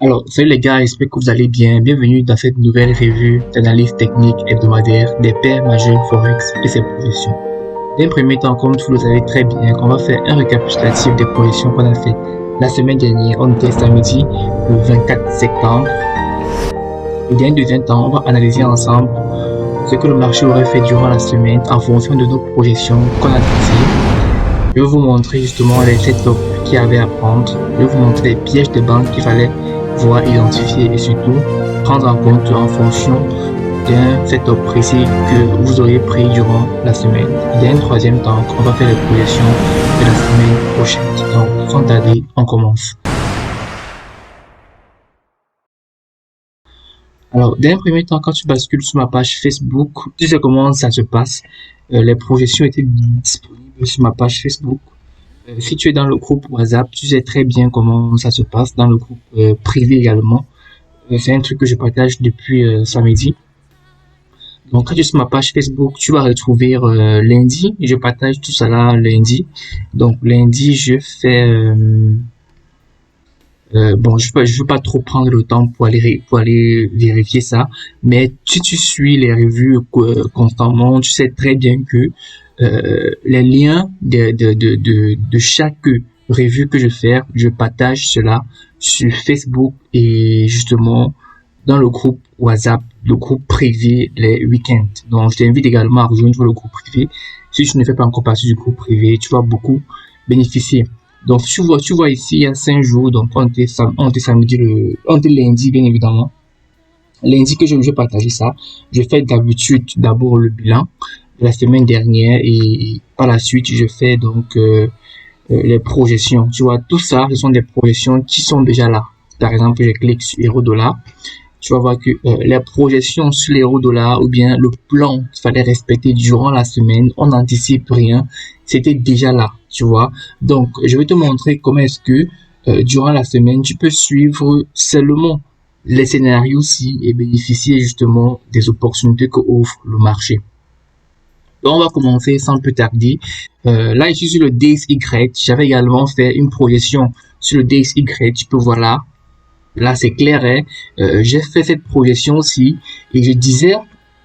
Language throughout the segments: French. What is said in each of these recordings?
Alors, salut les gars, j'espère que vous allez bien. Bienvenue dans cette nouvelle revue d'analyse technique hebdomadaire des pairs majeurs Forex et ses projections. Dans un premier temps, comme vous le savez très bien, on va faire un récapitulatif des projections qu'on a fait la semaine dernière. On était samedi le 24 septembre. Et dans un deuxième temps, on va analyser ensemble ce que le marché aurait fait durant la semaine en fonction de nos projections qu'on a fixées. Je vais vous montrer justement les setups qu'il y avait à prendre. Je vais vous montrer les pièges de banque qu'il fallait voir identifier et surtout prendre en compte en fonction d'un setup précis que vous auriez pris durant la semaine. Il y a un troisième temps, on va faire les projections de la semaine prochaine. Donc, sans tarder, on commence. Alors, d'un premier temps, quand tu bascules sur ma page Facebook, tu sais comment ça se passe. Les projections étaient disponibles sur ma page Facebook. Si tu es dans le groupe WhatsApp, tu sais très bien comment ça se passe, dans le groupe privé également. C'est un truc que je partage depuis samedi. Donc, quand tu es sur ma page Facebook, tu vas retrouver lundi. Je partage tout ça là lundi. Donc, lundi, je fais... bon, je veux pas trop prendre le temps pour aller vérifier ça. Mais si tu suis les revues constamment, tu sais très bien que les liens de chaque revue que je fais, je partage cela sur Facebook et justement dans le groupe WhatsApp, le groupe privé les week-ends. Donc, je t'invite également à rejoindre le groupe privé. Si tu ne fais pas encore partie du groupe privé, tu vas beaucoup bénéficier. Donc, tu vois ici, il y a 5 jours, donc on était lundi, bien évidemment. Lundi que je vais partager ça, je fais d'habitude d'abord le bilan de la semaine dernière et par la suite, je fais donc les projections. Tu vois, tout ça, ce sont des projections qui sont déjà là. Par exemple, je clique sur euro-dollar. Tu vas voir que les projections sur l'euro-dollar ou bien le plan qu'il fallait respecter durant la semaine, on n'anticipe rien. C'était déjà là, tu vois. Donc, je vais te montrer comment est-ce que durant la semaine, tu peux suivre seulement les scénarios-ci et bénéficier justement des opportunités que offre le marché. Donc, on va commencer sans plus tarder. Là, je suis sur le DXY. J'avais également fait une projection sur le DXY. Tu peux voir là. Là, c'est clair, hein. J'ai fait cette projection aussi et je disais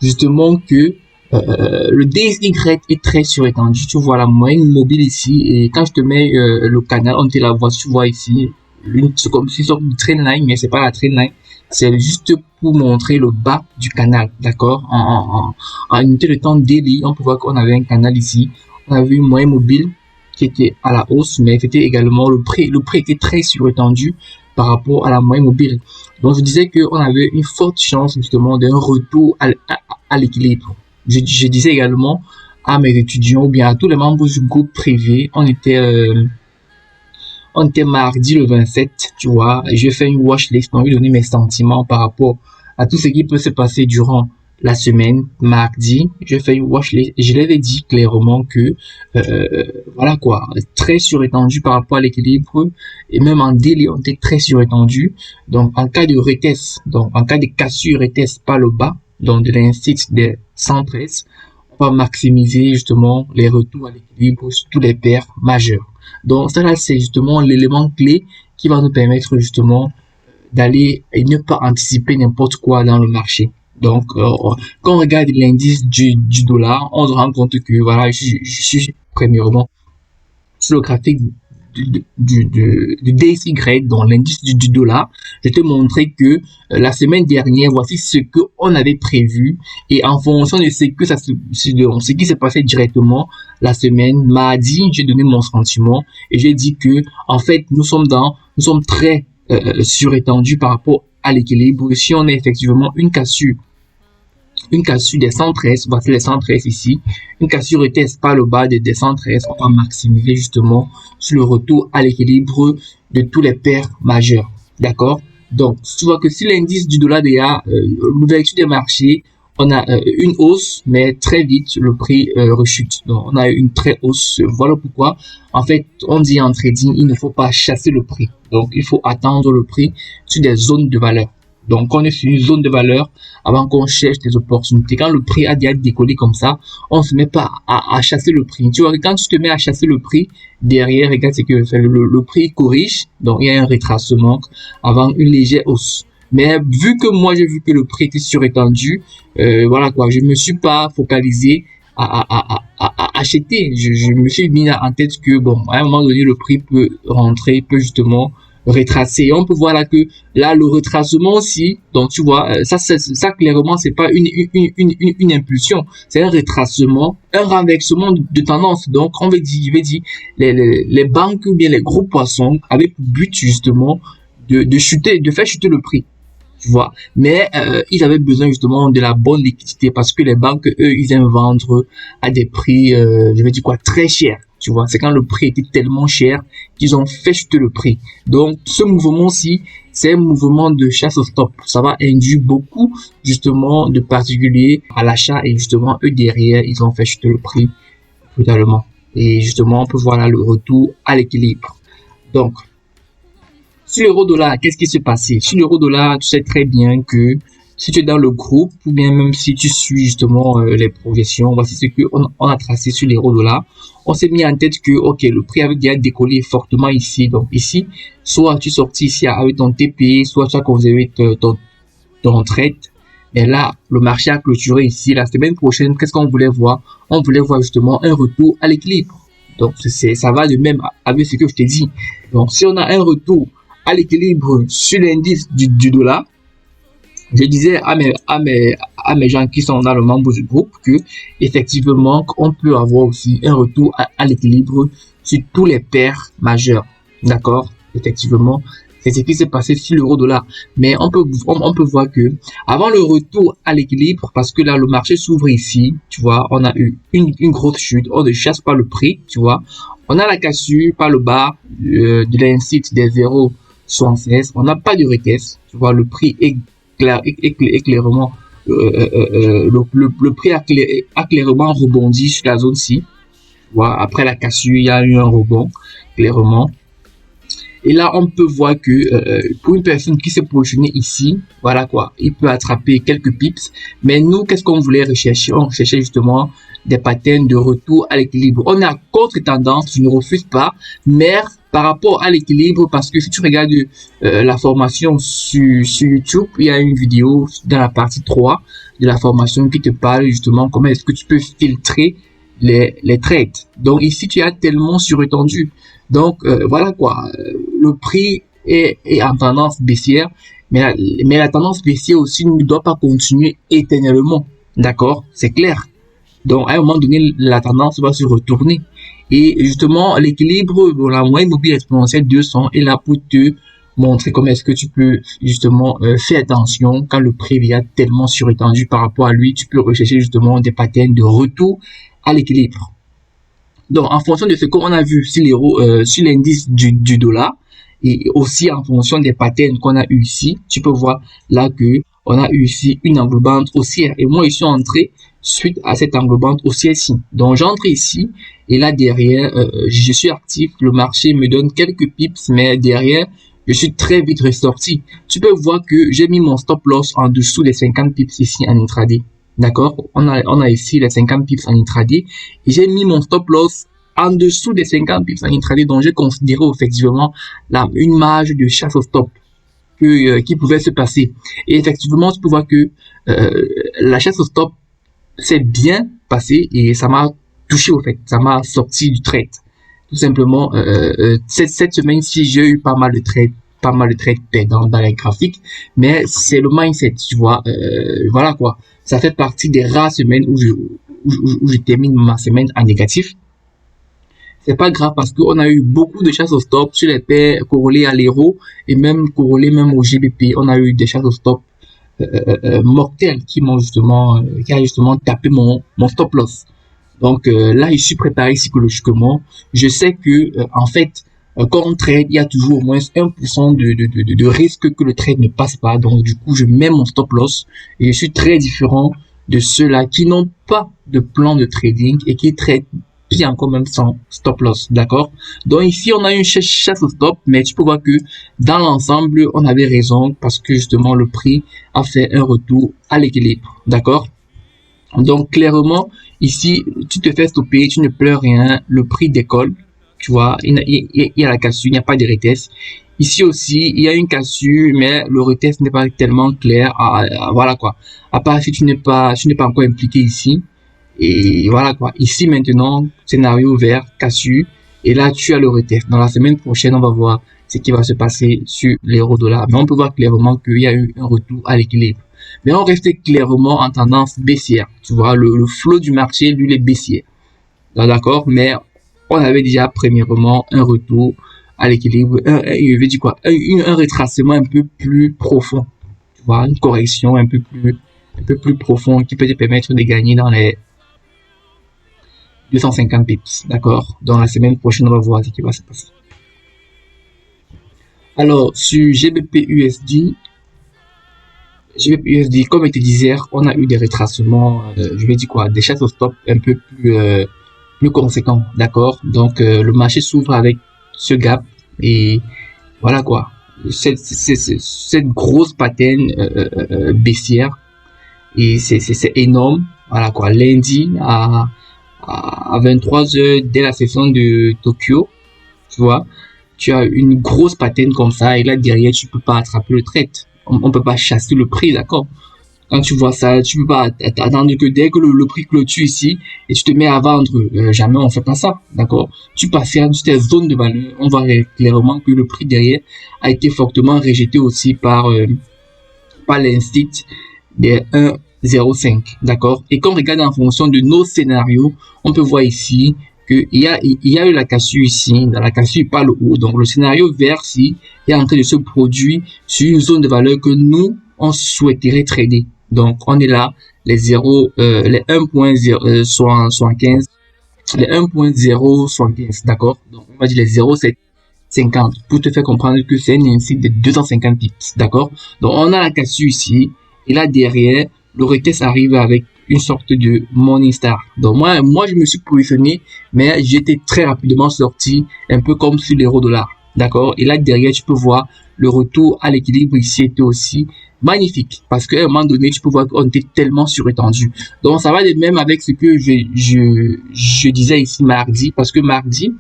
justement que le DXY est très surétendu. Tu vois la moyenne mobile ici et quand je te mets le canal, on te la voit, tu vois ici. C'est comme si c'est une trendline, mais c'est pas la trendline. C'est juste pour montrer le bas du canal, d'accord? En unité de temps daily, on peut voir qu'on avait un canal ici. On avait une moyenne mobile qui était à la hausse, mais c'était également le prix. Le prix était très surétendu par rapport à la moyenne mobile. Donc, je disais qu'on avait une forte chance justement d'un retour à l'équilibre. Je disais également à mes étudiants ou bien à tous les membres du groupe privé, on était mardi le 27, tu vois, j'ai fait une watchlist, donc je donné mes sentiments par rapport à tout ce qui peut se passer durant la semaine. Mardi, j'ai fait une watchlist et je l'avais dit clairement que voilà quoi, très surétendu par rapport à l'équilibre et même en daily on était très surétendu. Donc en cas de retest, donc en cas de cassure retest par le bas, donc de l'indice des 113, on va maximiser justement les retours à l'équilibre sur tous les paires majeures. Donc ça là c'est justement l'élément clé qui va nous permettre justement d'aller et ne pas anticiper n'importe quoi dans le marché. Donc, quand on regarde l'indice du dollar, on se rend compte que, voilà, je suis premièrement sur le graphique du DXY, donc l'indice du dollar. Je te montrer que la semaine dernière, voici ce que on avait prévu et en fonction de ce qui s'est passé directement la semaine, mardi, j'ai donné mon sentiment et j'ai dit que, en fait, nous sommes très surétendus par rapport à l'équilibre. Si on a effectivement une cassure des 113, voici les 113 ici, une cassure retest par le bas des 113, on va maximiser justement sur le retour à l'équilibre de tous les paires majeures, d'accord? Donc, tu vois que si l'indice du dollar déjà, l'ouverture des marchés, on a une hausse, mais très vite, le prix rechute. Donc, on a une très hausse. Voilà pourquoi, en fait, on dit en trading, il ne faut pas chasser le prix. Donc, il faut attendre le prix sur des zones de valeur. Donc, on est sur une zone de valeur avant qu'on cherche des opportunités. Quand le prix a déjà décollé comme ça, on se met pas à chasser le prix. Tu vois, quand tu te mets à chasser le prix, derrière, regarde ce que le prix corrige. Donc, il y a un retracement avant une légère hausse. Mais vu que moi, j'ai vu que le prix était surétendu, voilà quoi, je me suis pas focalisé à acheter. Je me suis mis en tête que, bon, à un moment donné, le prix peut rentrer, peut justement retracer. Et on peut voir là que là, le retracement aussi, donc tu vois, ça clairement, c'est pas une impulsion, c'est un retracement, un renversement de tendance. Donc, je vais dire, les banques ou bien les gros poissons avaient pour but justement de chuter, de faire chuter le prix. Tu vois, mais ils avaient besoin justement de la bonne liquidité parce que les banques, eux, ils aiment vendre à des prix, je vais dire quoi, très chers. Tu vois, c'est quand le prix était tellement cher qu'ils ont fait chuter le prix. Donc, ce mouvement-ci, c'est un mouvement de chasse au stop. Ça va induire beaucoup, justement, de particuliers à l'achat et justement, eux, derrière, ils ont fait chuter le prix brutalement. Et justement, on peut voir là le retour à l'équilibre. Donc, sur l'euro-dollar, qu'est-ce qui s'est passé? Sur l'euro-dollar, tu sais très bien que si tu es dans le groupe, ou bien même si tu suis justement les projections, voici ce qu'on on a tracé sur l'euro-dollar. On s'est mis en tête que, ok, le prix avait déjà décollé fortement ici. Donc ici, soit tu sortis ici avec ton TP, soit tu as conservé ton trade. Mais là, le marché a clôturé ici. La semaine prochaine, qu'est-ce qu'on voulait voir? On voulait voir justement un retour à l'équilibre. Donc ça va de même avec ce que je t'ai dit. Donc si on a un retour à l'équilibre sur l'indice du dollar, je disais à mes gens qui sont dans le membre du groupe que effectivement on peut avoir aussi un retour à l'équilibre sur tous les paires majeures. D'accord? Effectivement, c'est ce qui s'est passé sur l'euro-dollar. Mais on peut voir que avant le retour à l'équilibre, parce que là le marché s'ouvre ici, tu vois, on a eu une grosse chute, on ne chasse pas le prix, tu vois. On a la cassure par le bas de l'indice des 0,76. On n'a pas de retest, tu vois, le prix est clairement le prix a clairement rebondi sur la zone ci. Voilà, après la cassure, il y a eu un rebond, clairement. Et là, on peut voir que pour une personne qui s'est positionnée ici, voilà quoi, il peut attraper quelques pips. Mais nous, qu'est-ce qu'on voulait rechercher? On recherchait justement des patterns de retour à l'équilibre. On est à contre-tendance, je ne refuse pas, mais par rapport à l'équilibre, parce que si tu regardes la formation sur YouTube, il y a une vidéo dans la partie 3 de la formation qui te parle justement comment est-ce que tu peux filtrer les trades. Donc ici, tu as tellement surétendu. Donc voilà quoi, le prix est en tendance baissière, mais la tendance baissière aussi ne doit pas continuer éternellement. D'accord? C'est clair. Donc à un moment donné, la tendance va se retourner. Et justement, l'équilibre, la moyenne mobile exponentielle 200 est là pour te montrer comment est-ce que tu peux justement faire attention quand le prix est tellement surétendu par rapport à lui. Tu peux rechercher justement des patterns de retour à l'équilibre. Donc, en fonction de ce qu'on a vu sur sur l'indice du dollar et aussi en fonction des patterns qu'on a eu ici, tu peux voir là que on a eu ici une englobante haussière. Et moi, je suis entré suite à cette englobante haussière-ci. Donc, j'entre ici et là derrière, je suis actif. Le marché me donne quelques pips, mais derrière, je suis très vite ressorti. Tu peux voir que j'ai mis mon stop loss en dessous des 50 pips ici en intraday. D'accord? On a ici les 50 pips en intraday et j'ai mis mon stop loss en dessous des 50 pips en intraday, donc j'ai considéré effectivement une marge de chasse au stop qui pouvait se passer. Et effectivement, tu peux voir que la chasse au stop s'est bien passée et ça m'a touché au fait, ça m'a sorti du trade. Tout simplement, cette semaine-ci, j'ai eu pas mal de trades perdants dans les graphiques, mais c'est le mindset, tu vois, voilà quoi. Ça fait partie des rares semaines où je termine ma semaine en négatif. C'est pas grave parce qu'on a eu beaucoup de chasses au stop sur les paires corrélées à l'euro et même corrélées même au GBP. On a eu des chasses au stop mortelles qui a justement tapé mon stop loss. Donc là, je suis préparé psychologiquement. Je sais que en fait, quand on trade, il y a toujours au moins 1% de risque que le trade ne passe pas. Donc du coup, je mets mon stop loss et je suis très différent de ceux-là qui n'ont pas de plan de trading et qui traitent puis encore même sans stop loss, d'accord? Donc ici, on a une chasse au stop, mais tu peux voir que dans l'ensemble, on avait raison parce que justement, le prix a fait un retour à l'équilibre, d'accord? Donc clairement, ici, tu te fais stopper, tu ne pleures rien, le prix décolle, tu vois, il y a la cassure, il n'y a pas de retest. Ici aussi, il y a une cassure, mais le retest n'est pas tellement clair. Voilà quoi. À part si tu n'es pas encore impliqué ici. Et voilà quoi. Ici maintenant, scénario vert, cassure. Et là, tu as le retest. Dans la semaine prochaine, on va voir ce qui va se passer sur l'euro-dollar. Mais on peut voir clairement qu'il y a eu un retour à l'équilibre. Mais on restait clairement en tendance baissière. Tu vois, le flot du marché, lui, il est baissier. D'accord? Mais on avait déjà premièrement un retour à l'équilibre, je veux dire quoi, un retracement un peu plus profond. Tu vois, une correction un peu plus profonde qui peut te permettre de gagner dans les 250 pips. D'accord? Dans la semaine prochaine, on va voir ce qui va se passer. Alors, sur GBP/USD, comme je te disais, on a eu des retracements, je vais dire quoi, des chasses au stop un peu plus conséquents, d'accord? Donc, le marché s'ouvre avec ce gap et voilà quoi. Cette grosse pattern baissière et c'est énorme. Voilà quoi. Lundi à 23h dès la session de Tokyo, tu vois, tu as une grosse pattern comme ça et là derrière tu peux pas attraper le trade. On peut pas chasser le prix, d'accord? Quand tu vois ça, tu peux pas attendre que dès que le prix clôture ici et tu te mets à vendre. Jamais on fait pas ça, d'accord? Tu passes sur tes zones de valeur. On voit clairement que le prix derrière a été fortement rejeté aussi par l'instinct des 1,05, d'accord? Et quand on regarde en fonction de nos scénarios, on peut voir ici qu'il y a eu la cassure ici, dans la cassure par le haut. Donc le scénario vert ici est en train de se produire sur une zone de valeur que nous, on souhaiterait trader. Donc on est là, les 1.075, les 1.075, d'accord? Donc on va dire les 0,750 pour te faire comprendre que c'est un indice de 250 pips, d'accord? Donc on a la cassure ici, et là derrière, le retest arrive avec une sorte de Morningstar. Donc moi je me suis positionné, mais j'étais très rapidement sorti, un peu comme sur l'euro-dollar, d'accord? Et là derrière, tu peux voir le retour à l'équilibre ici était aussi magnifique, parce qu'à un moment donné, tu peux voir qu'on était tellement surétendu. Donc ça va de même avec ce que je disais ici mardi, parce que mardi,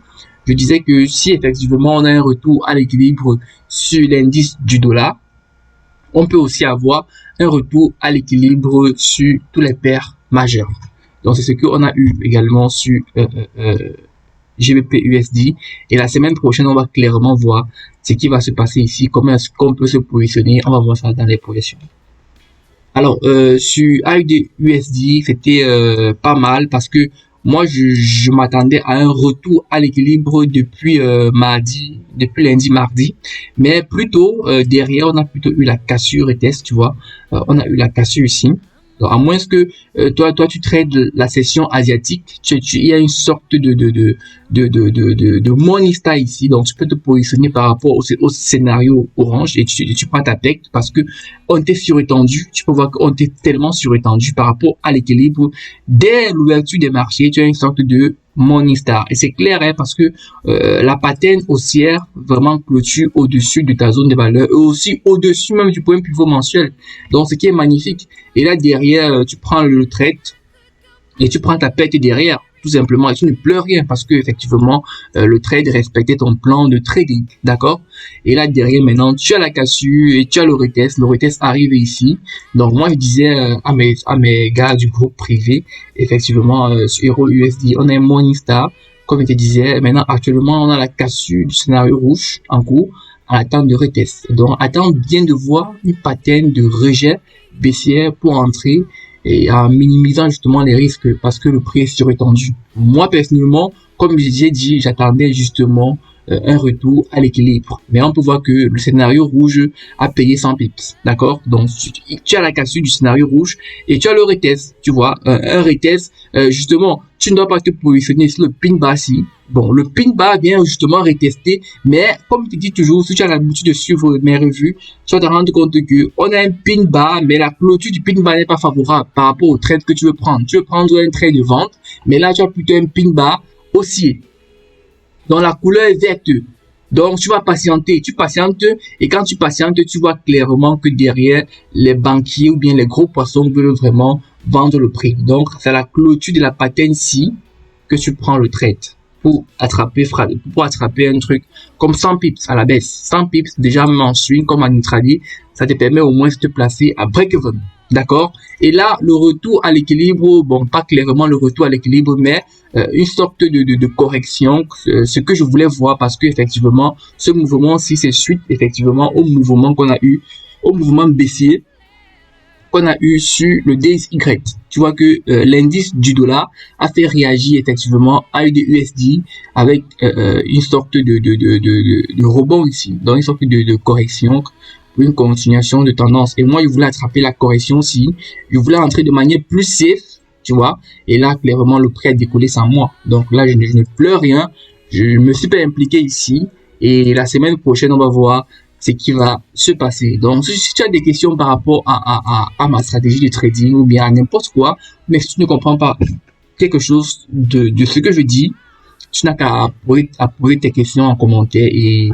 je disais que si effectivement on a un retour à l'équilibre sur l'indice du dollar, on peut aussi avoir un retour à l'équilibre sur tous les paires majeures. Donc c'est ce qu'on a eu également sur GBP/USD. Et la semaine prochaine, on va clairement voir ce qui va se passer ici, comment est-ce qu'on peut se positionner. On va voir ça dans les projections. Alors, sur AUD/USD, c'était pas mal parce que moi, je m'attendais à un retour à l'équilibre depuis depuis lundi, mardi. Mais plutôt, derrière, on a plutôt eu la cassure et test, tu vois. On a eu la cassure ici. Donc, à moins que toi, tu trades la session asiatique, il y a une sorte de Morningstar ici. Donc, tu peux te positionner par rapport au scénario orange et tu prends ta PEC parce que on était surétendu. Tu peux voir qu'on était tellement surétendu par rapport à l'équilibre. Dès l'ouverture des marchés, tu as une sorte de Morningstar. Et c'est clair, hein, parce que la pattern haussière vraiment clôture au-dessus de ta zone de valeur et aussi au-dessus même du point pivot mensuel. Donc, ce qui est magnifique. Et là, derrière, tu prends le trade et tu prends ta perte derrière, tout simplement, et tu ne pleures rien parce que effectivement le trade respectait ton plan de trading, d'accord? Et là derrière maintenant tu as la cassure et tu as le retest arrive ici. Donc moi je disais à mes gars du groupe privé, effectivement sur Euro USD on a un Morningstar, comme je te disais. Maintenant actuellement on a la cassure du scénario rouge en cours en attente de retest. Donc attends bien de voir une pattern de rejet baissière pour entrer et en minimisant justement les risques parce que le prix est surétendu. Moi personnellement, comme j'ai dit, j'attendais justement un retour à l'équilibre. Mais on peut voir que le scénario rouge a payé 100 pips, d'accord? Donc tu as la cassure du scénario rouge et tu as le retest, tu vois, un retest, justement, tu ne dois pas te positionner sur le pin bar ici. Bon, le pin bar vient justement retester, mais comme tu dis toujours, si tu as l'habitude de suivre mes revues, tu vas te rendre compte que on a un pin bar, mais la clôture du pin bar n'est pas favorable par rapport au trade que tu veux prendre. Tu veux prendre un trade de vente, mais là tu as plutôt un pin bar haussier. Donc, la couleur est verte. Donc, tu vas patienter, tu patientes, et quand tu patientes, tu vois clairement que derrière, les banquiers ou bien les gros poissons veulent vraiment vendre le prix. Donc, c'est à la clôture de la pattern ici que tu prends le trade pour attraper un truc comme 100 pips à la baisse. 100 pips, déjà même en swing, comme en intraday, ça te permet au moins de te placer à break-even. D'accord? Et là, le retour à l'équilibre, bon, pas clairement le retour à l'équilibre, mais une sorte de correction, ce que je voulais voir, parce que effectivement, ce mouvement-ci, c'est suite effectivement au mouvement qu'on a eu, au mouvement baissier qu'on a eu sur le DXY. Tu vois que l'indice du dollar a fait réagir effectivement à USD avec une sorte de rebond ici, donc une sorte de correction, une continuation de tendance. Et moi, je voulais attraper la correction aussi. Je voulais entrer de manière plus safe, tu vois. Et là, clairement, le prix a décollé sans moi. Donc là, je ne pleure rien. Je me suis pas impliqué ici. Et la semaine prochaine, on va voir ce qui va se passer. Donc, si tu as des questions par rapport à ma stratégie de trading ou bien à n'importe quoi, mais si tu ne comprends pas quelque chose de ce que je dis, tu n'as qu'à poser tes questions en commentaire et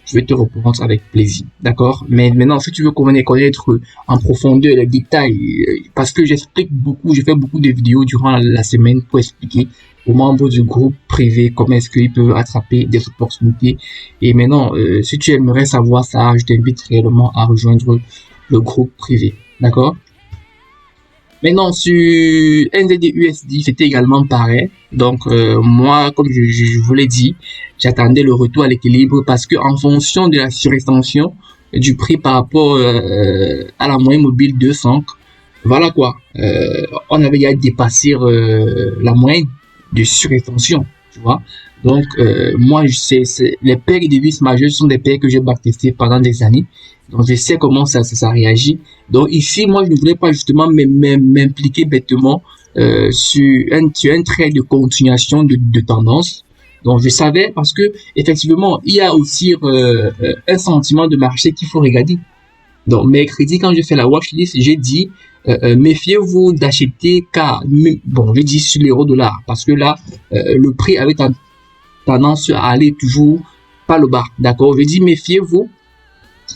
je vais te répondre avec plaisir. D'accord? Mais maintenant, si tu veux connaître en profondeur les détails, parce que j'explique beaucoup, je fais beaucoup de vidéos durant la semaine pour expliquer aux membres du groupe privé comment est-ce qu'ils peuvent attraper des opportunités. Et maintenant, si tu aimerais savoir ça, je t'invite réellement à rejoindre le groupe privé. D'accord? Maintenant, sur NZD-USD, c'était également pareil. Donc, moi, comme je vous l'ai dit, j'attendais le retour à l'équilibre parce que en fonction de la surextension du prix par rapport à la moyenne mobile 200, voilà quoi, on avait déjà dépassé la moyenne de surextension, tu vois. Donc, moi, les paires de devises majeures sont des paires que j'ai backtestées pendant des années. Donc, je sais comment ça réagit. Donc, ici, moi, je ne voulais pas justement m'impliquer bêtement sur un trait de continuation de tendance. Donc, je savais parce que effectivement, il y a aussi un sentiment de marché qu'il faut regarder. Donc, mercredi, quand je fais la watchlist, j'ai dit méfiez-vous d'acheter car, bon, je dis sur l'euro-dollar parce que là, le prix avait tendance à aller toujours par le bas. D'accord? Je dis méfiez-vous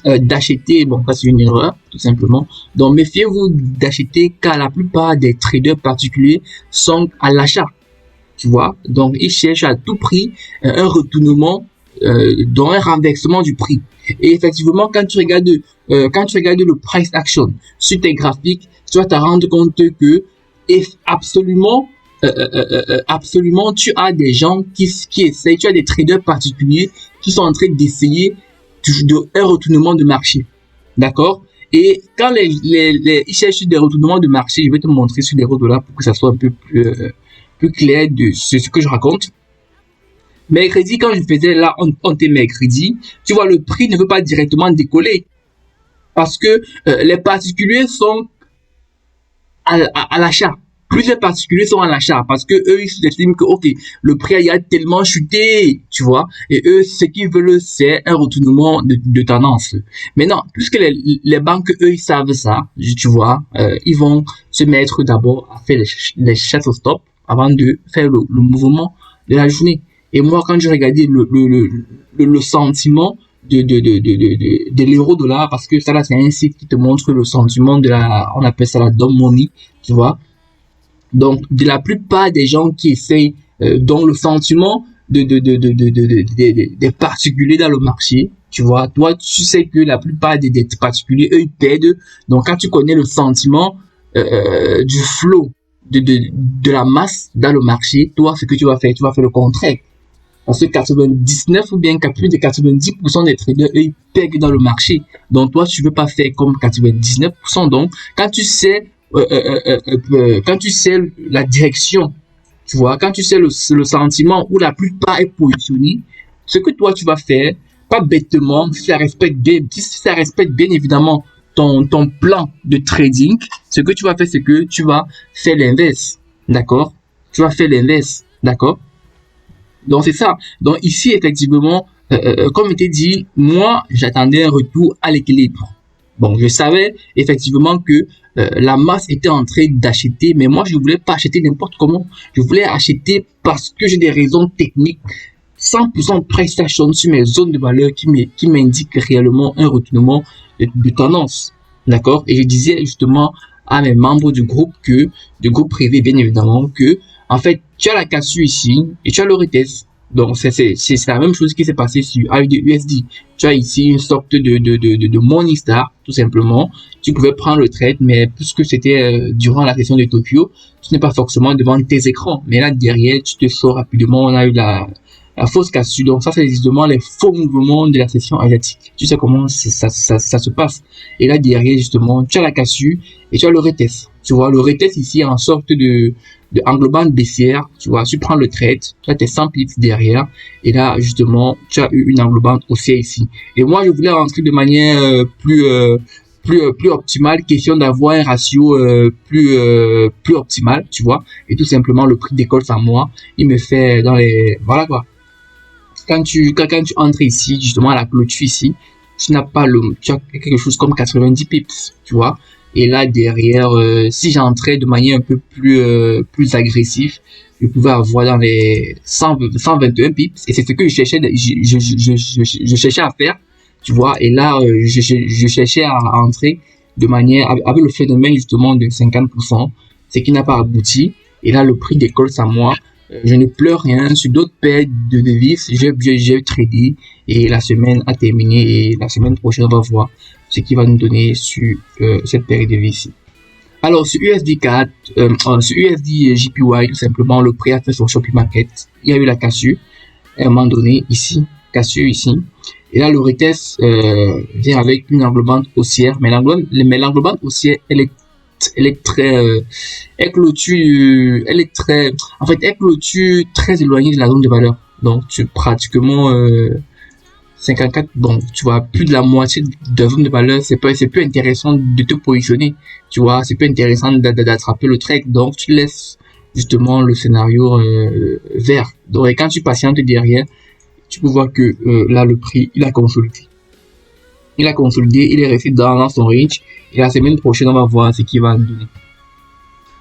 d'acheter, bon, ça c'est une erreur, tout simplement. Donc, méfiez-vous d'acheter car la plupart des traders particuliers sont à l'achat, tu vois. Donc, ils cherchent à tout prix un retournement, dans un renversement du prix. Et effectivement, quand tu regardes le price action sur tes graphiques, tu vas te rendre compte que absolument, absolument, tu as des gens qui essayent, tu as des traders particuliers qui sont en train d'essayer un retournement de marché. D'accord? Et quand ils cherchent des retournements de marché, je vais te montrer sur l'euro-dollar pour que ça soit un peu plus clair de ce que je raconte. Mercredi, quand je faisais là, on était mercredi, tu vois, le prix ne veut pas directement décoller. Parce que les particuliers sont à l'achat. Plusieurs particuliers sont à l'achat parce que eux ils estiment que ok, le prix a tellement chuté, tu vois, et eux ce qu'ils veulent c'est un retournement de tendance. Maintenant, puisque les banques eux ils savent ça, tu vois, ils vont se mettre d'abord à faire les chasses au stop avant de faire le mouvement de la journée. Et moi quand je regardais le sentiment de l'euro-dollar, parce que ça là c'est un site qui te montre le sentiment on appelle ça la dumb money, tu vois. Donc, de la plupart des gens qui essayent, dont le sentiment des particuliers dans le marché, tu vois, toi, tu sais que la plupart des particuliers, eux, ils perdent. Donc, quand tu connais le sentiment du flow de la masse dans le marché, toi, ce que tu vas faire le contraire. Parce que 99 ou bien plus de 90% des traders, eux, ils perdent dans le marché. Donc, toi, tu veux pas faire comme 99%. Donc, quand tu sais la direction, tu vois, quand tu sais le sentiment où la plupart est positionné, ce que toi tu vas faire, pas bêtement, si ça respecte bien évidemment ton plan de trading, ce que tu vas faire, c'est que tu vas faire l'inverse, d'accord? Tu vas faire l'inverse, d'accord? Donc c'est ça. Donc ici effectivement, comme je t'ai dit, moi j'attendais un retour à l'équilibre. Bon, je savais effectivement que la masse était en train d'acheter, mais moi je voulais pas acheter n'importe comment. Je voulais acheter parce que j'ai des raisons techniques 100% price action sur mes zones de valeur qui m'indiquent réellement un retournement de tendance. D'accord? Et je disais justement à mes membres du groupe privé bien évidemment, que en fait tu as la cassure ici et tu as le retest. Donc c'est la même chose qui s'est passé sur AUD/USD. Tu as ici une sorte de Morningstar tout simplement. Tu pouvais prendre le trade, mais puisque c'était durant la session de Tokyo, tu n'es pas forcément devant tes écrans. Mais là derrière, tu te sors rapidement. On a eu la fausse cassure. Donc ça, c'est justement les faux mouvements de la session asiatique. Tu sais comment ça se passe. Et là derrière, justement, tu as la cassure et tu as le retest. Tu vois, le retest ici en sorte de englobant baissière. Tu vois, tu prends le trade, tu as tes 100 pips derrière. Et là, justement, tu as eu une englobante haussière ici. Et moi, je voulais rentrer de manière plus optimale, question d'avoir un ratio plus optimal, tu vois. Et tout simplement, le prix décolle sans moi. Il me fait dans les... Voilà quoi. Quand tu entres ici, justement à la clôture ici, tu as quelque chose comme 90 pips, tu vois. Et là derrière, si j'entrais de manière un peu plus agressive, je pouvais avoir dans les 121 pips. Et c'est ce que je cherchais à faire, tu vois. Et là, je cherchais à entrer de manière avec le phénomène justement de 50%, ce qui n'a pas abouti. Et là, le prix décolle sans moi. Je ne pleure rien sur d'autres paires de devises. J'ai tradé et la semaine a terminé et la semaine prochaine on va voir ce qui va nous donner sur cette paire de devises. Alors sur USD4, sur USD JPY tout simplement le prix a fait son shopping market. Il y a eu la cassure à un moment donné ici, cassure ici. Et là le retest vient avec une englobante haussière, mais l'englobante haussière elle est très elle clôture très éloignée de la zone de valeur. Donc tu pratiquement 54, donc tu vois plus de la moitié de la zone de valeur. C'est plus intéressant de te positionner, tu vois, c'est plus intéressant d'attraper le trade. Donc tu laisses justement le scénario vert. Donc et quand tu patientes derrière, tu peux voir que là le prix il a consolidé, il est resté dans son range. Et la semaine prochaine, on va voir ce qu'il va nous donner.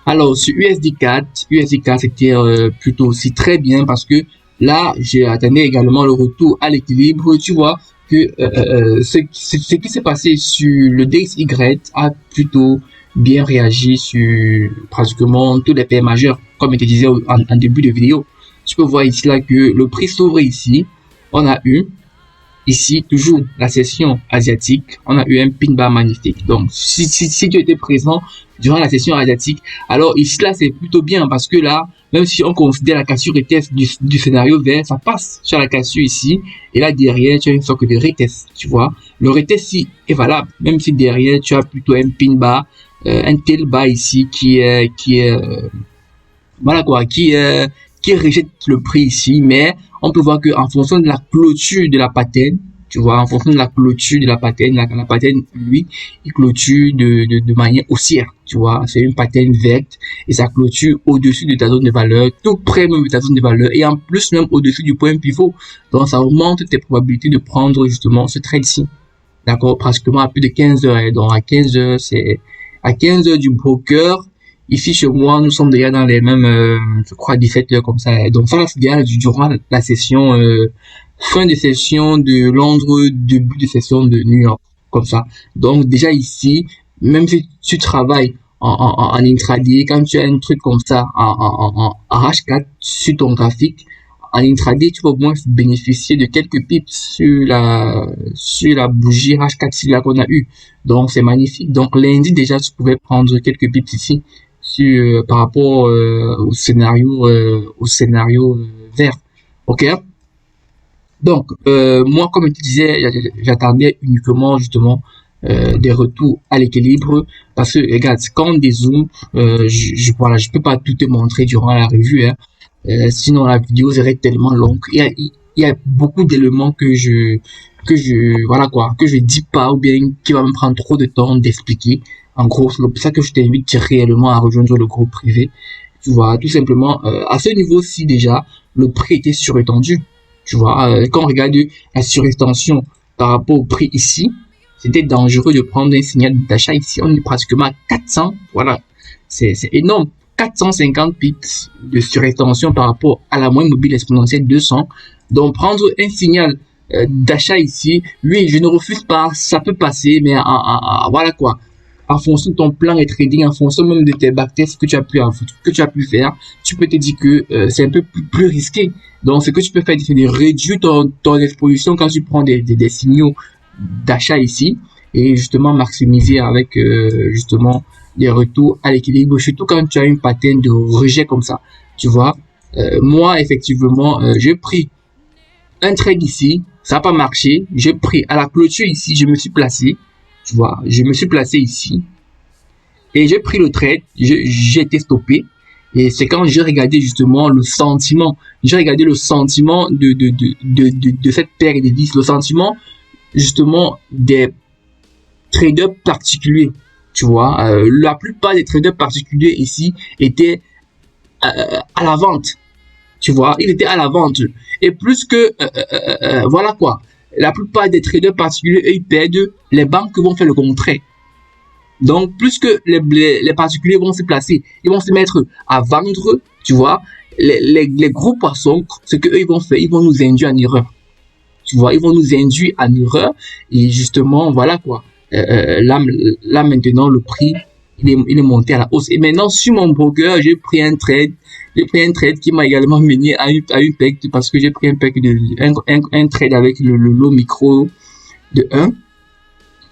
Alors, sur USD4 c'était plutôt aussi très bien parce que là, j'ai atteint également le retour à l'équilibre. Tu vois que ce qui s'est passé sur le DXY a plutôt bien réagi sur pratiquement tous les paires majeures, comme je te disais en début de vidéo. Tu peux voir ici là que le prix s'ouvre ici. On a eu ici, toujours la session asiatique, on a eu un pin bar magnifique. Donc, si tu étais présent durant la session asiatique, alors ici, là, c'est plutôt bien parce que là, même si on considère la cassure retest du scénario vert, ça passe sur la cassure ici. Et là, derrière, tu as une sorte de retest, tu vois. Le retest ici est valable, même si derrière, tu as plutôt un pin bar, un tail bar ici voilà quoi, qui rejette le prix ici, mais on peut voir que en fonction de la clôture de la paterne, tu vois, en fonction de la clôture de la paterne, la paterne, lui, il clôture de manière haussière, tu vois, c'est une paterne verte et ça clôture au-dessus de ta zone de valeur, tout près même de ta zone de valeur et en plus même au-dessus du point pivot. Donc ça augmente tes probabilités de prendre justement ce trade-ci. D'accord, pratiquement à plus de 15 heures. Donc à 15 heures, c'est à 15 heures du broker. Ici, chez moi, nous sommes déjà dans les mêmes, je crois, 17 heures comme ça. Donc, ça, c'est déjà durant la session, fin de session de Londres, début de session de New York, comme ça. Donc, déjà ici, même si tu travailles en intraday, quand tu as un truc comme ça, en H4 sur ton graphique, en intraday, tu vas au moins bénéficier de quelques pips sur la bougie H4 là qu'on a eu. Donc, c'est magnifique. Donc, lundi, déjà, tu pouvais prendre quelques pips ici. Par rapport au scénario vert. Ok, donc moi comme je te disais, j'attendais uniquement justement des retours à l'équilibre parce que regarde, quand on dézoome, voilà, je peux pas tout te montrer durant la revue, hein. Sinon la vidéo serait tellement longue. Il y a beaucoup d'éléments que je voilà quoi, que je dis pas ou bien qui va me prendre trop de temps d'expliquer. En gros, c'est pour ça que je t'invite réellement à rejoindre le groupe privé. Tu vois, tout simplement, à ce niveau-ci déjà, le prix était surétendu. Tu vois, quand on regarde la surextension par rapport au prix ici, C'était dangereux de prendre un signal d'achat ici. On est pratiquement à 400. Voilà. C'est énorme. 450 pips de surextension par rapport à la moyenne mobile exponentielle 200. Donc, prendre un signal d'achat ici, oui, je ne refuse pas. Ça peut passer, mais voilà quoi. En fonction de ton plan de trading, en fonction même de tes backtests que tu as pu faire, tu peux te dire que c'est un peu plus risqué. Donc, ce que tu peux faire, c'est de réduire ton exposition quand tu prends des signaux d'achat ici et justement maximiser avec justement des retours à l'équilibre, surtout quand tu as une pattern de rejet comme ça. Tu vois, moi, effectivement, j'ai pris un trade ici, ça n'a pas marché. J'ai pris à la clôture ici, je me suis placé. Tu vois, je me suis placé ici et j'ai pris le trade, j'ai été stoppé. Et c'est quand j'ai regardé justement le sentiment, j'ai regardé le sentiment de cette paire de 10, le sentiment justement des traders particuliers. Tu vois, la plupart des traders particuliers ici étaient à la vente. Tu vois, ils étaient à la vente. Et plus que, voilà quoi, la plupart des traders particuliers, ils perdent, les banques vont faire le contraire. Donc, plus que les particuliers vont se placer, ils vont se mettre à vendre, tu vois, les gros poissons, ce qu'eux, ils vont faire, ils vont nous induire en erreur. Tu vois, ils vont nous induire en erreur. Et justement, voilà quoi. Là maintenant, le prix, il est monté à la hausse. Et maintenant, sur mon broker, j'ai pris un trade. J'ai pris un trade qui m'a également mené à une peg parce que j'ai pris un trade avec le lot micro de 1.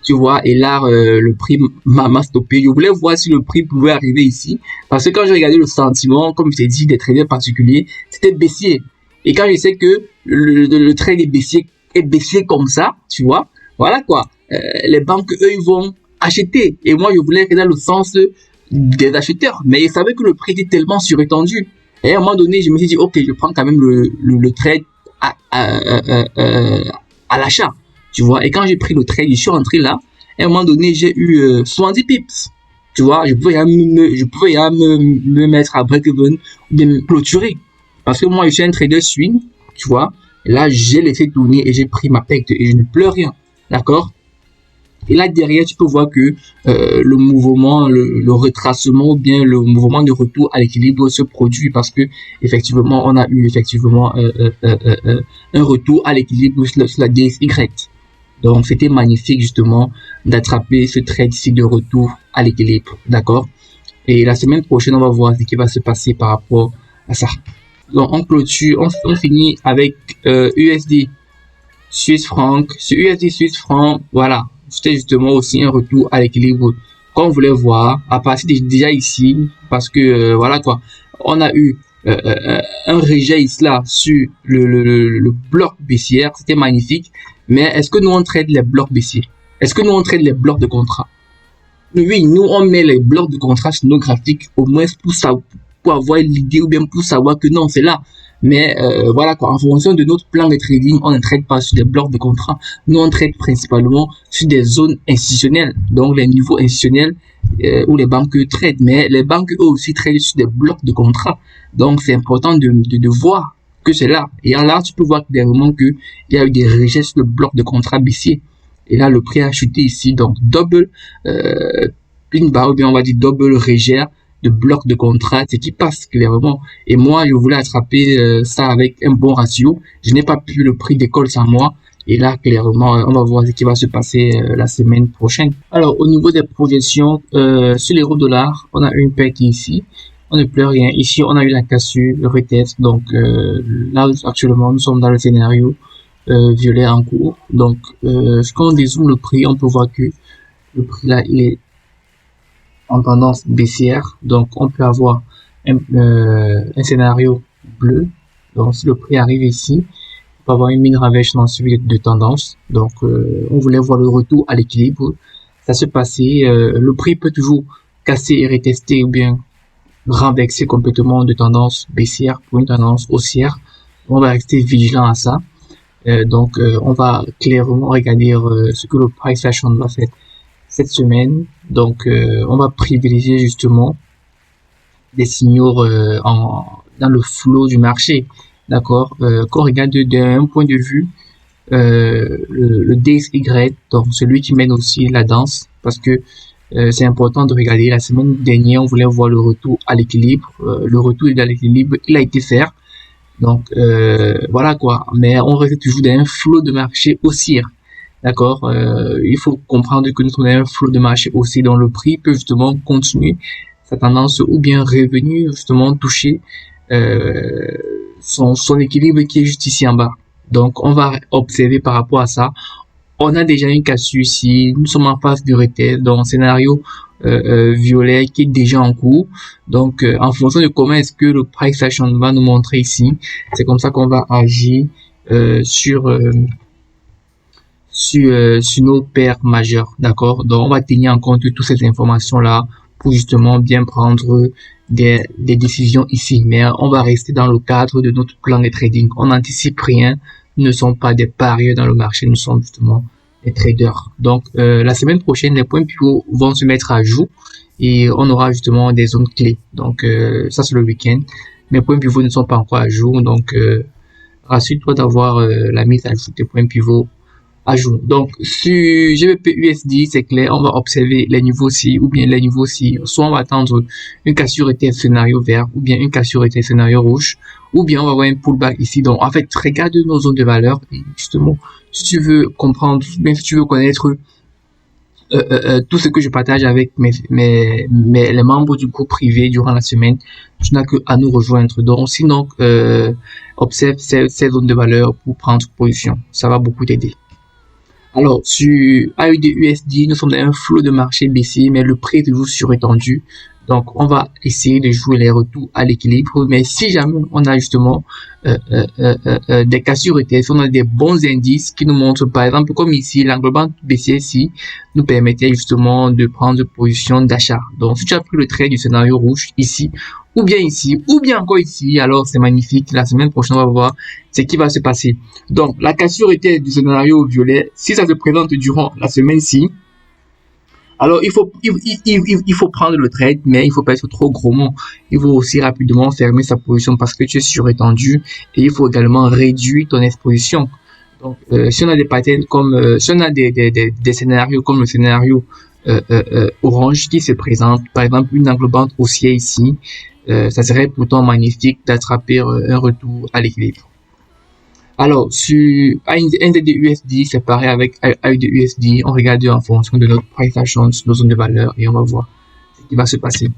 Tu vois, et là, le prix m'a stoppé. Je voulais voir si le prix pouvait arriver ici. Parce que quand j'ai regardé le sentiment, comme je t'ai dit, des traders particuliers, c'était baissier. Et quand je sais que le trade est baissier comme ça, tu vois, voilà quoi. Les banques, eux, ils vont acheter. Et moi, je voulais aller dans le sens des acheteurs. Mais ils savaient que le prix était tellement surétendu. Et à un moment donné, je me suis dit, ok, je prends quand même le trade à l'achat. Tu vois, et quand j'ai pris le trade, je suis rentré là. Et à un moment donné, j'ai eu 70 pips. Tu vois, je pouvais me mettre à break-even ou bien me clôturer. Parce que moi, je suis un trader swing, tu vois. Et là, j'ai laissé tourner et j'ai pris ma pecte et je ne pleure rien. D'accord? Et là, derrière, tu peux voir que le mouvement, le retracement ou bien le mouvement de retour à l'équilibre se produit parce que, effectivement, on a eu effectivement un retour à l'équilibre sur la DXY. Donc, c'était magnifique, justement, d'attraper ce trade ici de retour à l'équilibre. D'accord? Et la semaine prochaine, on va voir ce qui va se passer par rapport à ça. Donc, on clôture, on finit avec USD Suisse franc. Sur USD Suisse franc, voilà. C'était justement aussi un retour à l'équilibre qu'on voulait voir à partir déjà ici. Parce que, voilà quoi. On a eu un rejet ici là sur le bloc baissière. C'était magnifique. Mais est-ce que nous on trade les blocs baissiers? Est-ce que nous on trade les blocs de contrat? Oui, nous on met les blocs de contrat sur nos graphiques au moins pour avoir l'idée ou bien pour savoir que non, c'est là. Mais voilà quoi, en fonction de notre plan de trading, on ne trade pas sur des blocs de contrat. Nous on trade principalement sur des zones institutionnelles, donc les niveaux institutionnels où les banques traitent. Mais les banques eux aussi traitent sur des blocs de contrat. Donc c'est important de voir que c'est là. Et là, tu peux voir clairement que il y a eu des rejets sur le bloc de contrat baissier. Et là, le prix a chuté ici. Donc, double pin bar, ou bien on va dire double rejet de bloc de contrat, ce qui passe clairement. Et moi, je voulais attraper ça avec un bon ratio. Je n'ai pas pu, le prix décolle sans moi. Et là, clairement, on va voir ce qui va se passer la semaine prochaine. Alors, au niveau des projections, sur l'euro-dollar, on a une paire qui est ici. On ne pleure rien. Ici, on a eu la cassure, le retest. Donc, là, actuellement, nous sommes dans le scénario violet en cours. Donc, quand on dézoome le prix, on peut voir que le prix là, il est en tendance baissière. Donc, on peut avoir un scénario bleu. Donc, si le prix arrive ici, on peut avoir une mine renversement suivi de tendance. Donc, on voulait voir le retour à l'équilibre. Ça se passait. Le prix peut toujours casser et retester ou bien renverser complètement de tendance baissière pour une tendance haussière. On va rester vigilant à ça. Donc, on va clairement regarder ce que le price action va faire cette semaine. Donc, on va privilégier justement des signaux dans le flow du marché. D'accord, qu'on regarde d'un point de vue le DXY, donc celui qui mène aussi la danse, parce que c'est important de regarder. La semaine dernière, on voulait voir le retour à l'équilibre. Le retour à l'équilibre, il a été fait. Donc voilà quoi. Mais on reste toujours dans un flot de marché haussière. D'accord. Il faut comprendre que nous sommes dans un flot de marché haussier dont le prix peut justement continuer sa tendance ou bien revenir justement toucher son équilibre qui est juste ici en bas. Donc on va observer par rapport à ça. On a déjà une cassure ici, nous sommes en phase de retest, donc un scénario violet qui est déjà en cours. Donc en fonction de comment est-ce que le price action va nous montrer ici, c'est comme ça qu'on va agir sur nos paires majeures, d'accord. Donc on va tenir en compte toutes ces informations là pour justement bien prendre des décisions ici, mais on va rester dans le cadre de notre plan de trading. On n'anticipe rien, nous ne sommes pas des parieurs dans le marché, nous sommes justement des traders. Donc la semaine prochaine, les points pivots vont se mettre à jour et on aura justement des zones clés. Donc ça c'est le week-end. Mes points pivots ne sont pas encore à jour, donc rassure-toi d'avoir la mise à jour des points pivots à jour. Donc sur GBP USD, c'est clair, on va observer les niveaux ci ou bien les niveaux ci. Soit on va attendre une cassure était scénario vert ou bien une cassure était scénario rouge, ou bien on va avoir un pullback ici. Donc en fait, regarde nos zones de valeur et justement, si tu veux comprendre, même si tu veux connaître tout ce que je partage avec les membres du groupe privé durant la semaine, tu n'as que à nous rejoindre. Donc sinon, observe ces zones de valeur pour prendre position. Ça va beaucoup t'aider. Alors, sur AUD USD, nous sommes dans un flot de marché baissier, mais le prix est toujours surétendu. Donc, on va essayer de jouer les retours à l'équilibre. Mais si jamais on a justement des cassures ETF, on a des bons indices qui nous montrent, par exemple, comme ici, l'englobant baissier ici nous permettait justement de prendre position d'achat. Donc, si tu as pris le trait du scénario rouge ici, ou bien ici, ou bien encore ici, alors c'est magnifique. La semaine prochaine, on va voir ce qui va se passer. Donc, la cassure était du scénario violet. Si ça se présente durant la semaine-ci, alors il faut prendre le trade, mais il faut pas être trop gourmand. Il faut aussi rapidement fermer sa position parce que tu es surétendu et il faut également réduire ton exposition. Donc, si on a des patterns comme, si on a des scénarios comme le scénario orange qui se présente, par exemple une englobante haussière ici, ça serait pourtant magnifique d'attraper un retour à l'équilibre. Alors, sur NZD-USD, c'est pareil avec AUD-USD. On regarde en fonction de notre price action, nos zones de valeur, et on va voir ce qui va se passer.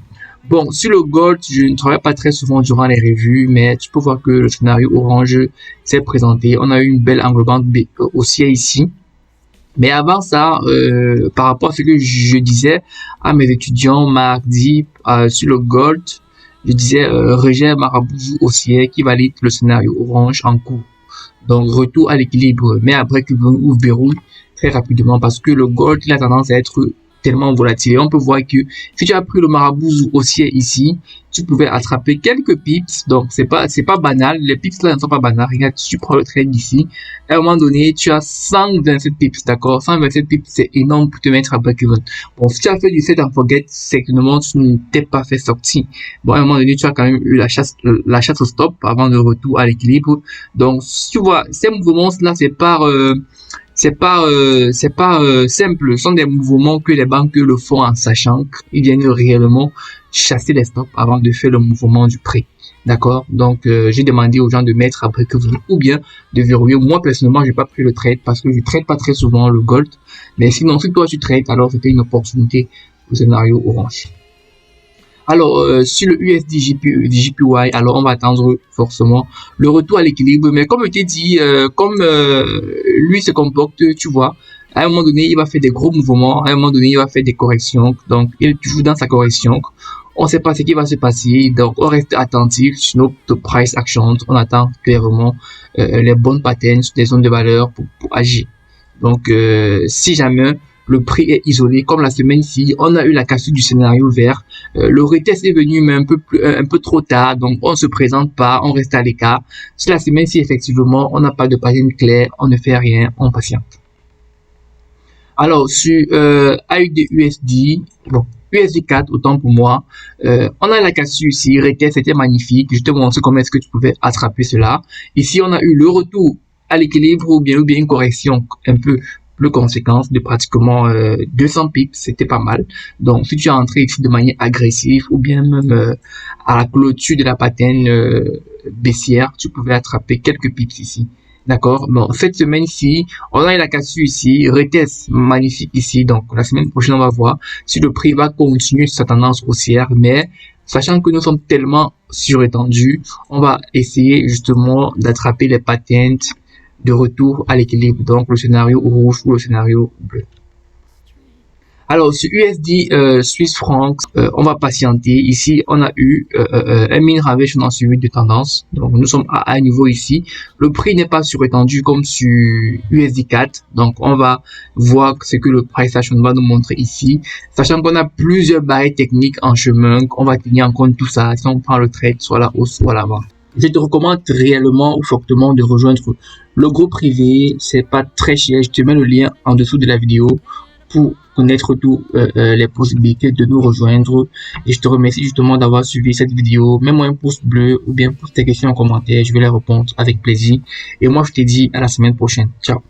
Bon, sur le gold, je ne travaille pas très souvent durant les revues, mais tu peux voir que le scénario orange s'est présenté. On a eu une belle englobante haussière ici. Mais avant ça, par rapport à ce que je disais à mes étudiants mardi sur le gold, je disais rejet marabout haussière qui valide le scénario orange en cours. Donc retour à l'équilibre, mais après que vous verrouille très rapidement parce que le gold il a tendance à être tellement volatile. Et on peut voir que si tu as pris le marabout haussier ici, tu pouvais attraper quelques pips. Donc c'est pas banal. Les pips là ne sont pas banals. Regarde, si tu prends le trade ici, à un moment donné, tu as 127 pips, d'accord? 127 pips, c'est énorme pour te mettre à break-even. Bon, si tu as fait du set and forget, certainement tu ne t'es pas fait sortir. Bon, à un moment donné, tu as quand même eu la chasse au stop avant le retour à l'équilibre. Donc, tu vois, ces mouvements là, c'est pas simple. Ce sont des mouvements que les banques le font en sachant qu'ils viennent réellement chasser les stops avant de faire le mouvement du prix. D'accord? Donc, j'ai demandé aux gens de mettre après que vous, ou bien de verrouiller. Moi, personnellement, j'ai pas pris le trade parce que je trade pas très souvent le gold. Mais sinon, si toi tu trades, alors c'était une opportunité au scénario orange. Alors, sur le USD JPY, alors on va attendre forcément le retour à l'équilibre. Mais comme je t'ai dit, lui se comporte, tu vois, à un moment donné, il va faire des gros mouvements, à un moment donné, il va faire des corrections. Donc, il est toujours dans sa correction. On ne sait pas ce qui va se passer, donc on reste attentif sur notre price action. On attend clairement les bonnes patterns sur des zones de valeur pour agir. Donc, si jamais le prix est isolé, comme la semaine-ci, on a eu la cassure du scénario vert. Le retest est venu, mais un peu trop tard, donc on ne se présente pas, on reste à l'écart. Si la semaine-ci, effectivement, on n'a pas de pattern clair, on ne fait rien, on patiente. Alors, sur AUD USD, bon, USD 4, autant pour moi, on a la cassure ici, retest, c'était magnifique. Je te montre comment est-ce que tu pouvais attraper cela. Ici, on a eu le retour à l'équilibre ou bien une correction un peu plus conséquente de pratiquement 200 pips, c'était pas mal. Donc si tu es entré ici de manière agressive ou bien même à la clôture de la patine baissière, tu pouvais attraper quelques pips ici. D'accord. Bon, cette semaine-ci, on a la cassure ici, retest magnifique ici. Donc la semaine prochaine, on va voir si le prix va continuer sa tendance haussière, mais sachant que nous sommes tellement surétendus, on va essayer justement d'attraper les patterns de retour à l'équilibre, donc le scénario rouge ou le scénario bleu. Alors, sur USD Swiss franc, on va patienter. Ici, on a eu un mean reversion en suivi de tendance. Donc, nous sommes à un niveau ici. Le prix n'est pas surétendu comme sur USD 4. Donc, on va voir ce que le price action va nous montrer ici. Sachant qu'on a plusieurs barrières techniques en chemin, on va tenir en compte tout ça. Si on prend le trade, soit la hausse, soit la bas. Je te recommande réellement ou fortement de rejoindre le groupe privé. C'est pas très cher. Je te mets le lien en dessous de la vidéo pour connaître toutes les possibilités de nous rejoindre. Et je te remercie justement d'avoir suivi cette vidéo. Mets-moi un pouce bleu ou bien pose tes questions en commentaire. Je vais les répondre avec plaisir. Et moi, je te dis à la semaine prochaine. Ciao.